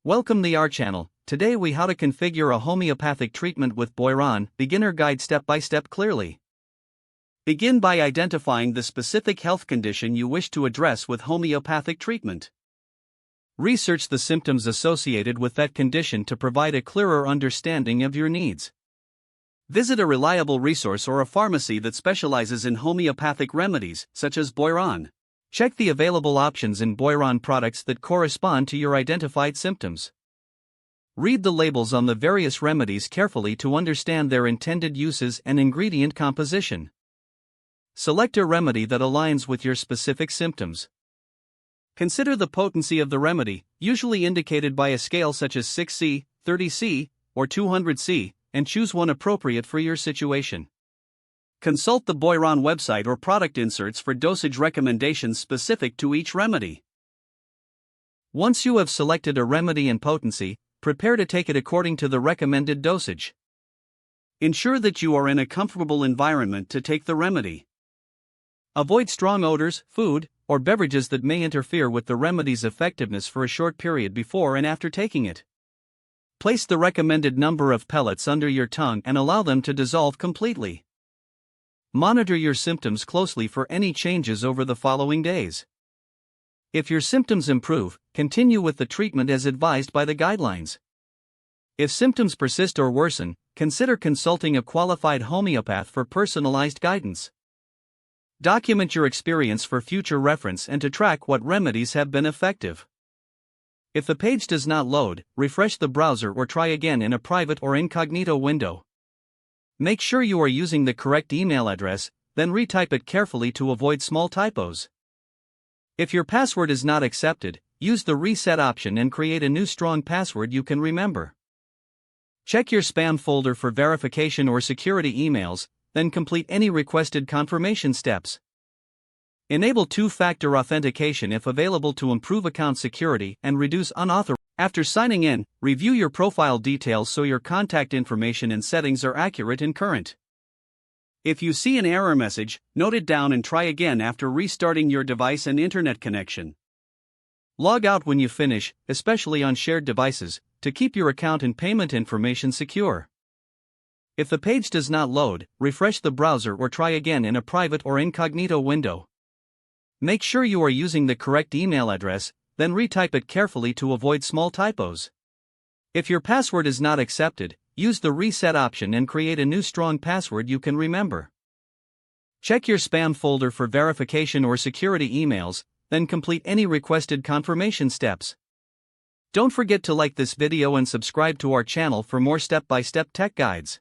Welcome to our channel. Today we how to configure a homeopathic treatment with Boiron, beginner guide step by step clearly. Begin by identifying the specific health condition you wish to address with homeopathic treatment. Research the symptoms associated with that condition to provide a clearer understanding of your needs. Visit a reliable resource or a pharmacy that specializes in homeopathic remedies, such as Boiron. Check the available options in Boiron products that correspond to your identified symptoms. Read the labels on the various remedies carefully to understand their intended uses and ingredient composition. Select a remedy that aligns with your specific symptoms. Consider the potency of the remedy, usually indicated by a scale such as 6C, 30C, or 200C, and choose one appropriate for your situation. Consult the Boiron website or product inserts for dosage recommendations specific to each remedy. Once you have selected a remedy and potency, prepare to take it according to the recommended dosage. Ensure that you are in a comfortable environment to take the remedy. Avoid strong odors, food, or beverages that may interfere with the remedy's effectiveness for a short period before and after taking it. Place the recommended number of pellets under your tongue and allow them to dissolve completely. Monitor your symptoms closely for any changes over the following days. If your symptoms improve, continue with the treatment as advised by the guidelines. If symptoms persist or worsen, consider consulting a qualified homeopath for personalized guidance. Document your experience for future reference and to track what remedies have been effective. If the page does not load, refresh the browser or try again in a private or incognito window. Make sure you are using the correct email address, then retype it carefully to avoid small typos. If your password is not accepted, use the reset option and create a new strong password you can remember. Check your spam folder for verification or security emails, then complete any requested confirmation steps. Enable two-factor authentication if available to improve account security and reduce unauthorized. After signing in, review your profile details so your contact information and settings are accurate and current. If you see an error message, note it down and try again after restarting your device and internet connection. Log out when you finish, especially on shared devices, to keep your account and payment information secure. If the page does not load, refresh the browser or try again in a private or incognito window. Make sure you are using the correct email address, then retype it carefully to avoid small typos. If your password is not accepted, use the reset option and create a new strong password you can remember. Check your spam folder for verification or security emails, then complete any requested confirmation steps. Don't forget to like this video and subscribe to our channel for more step-by-step tech guides.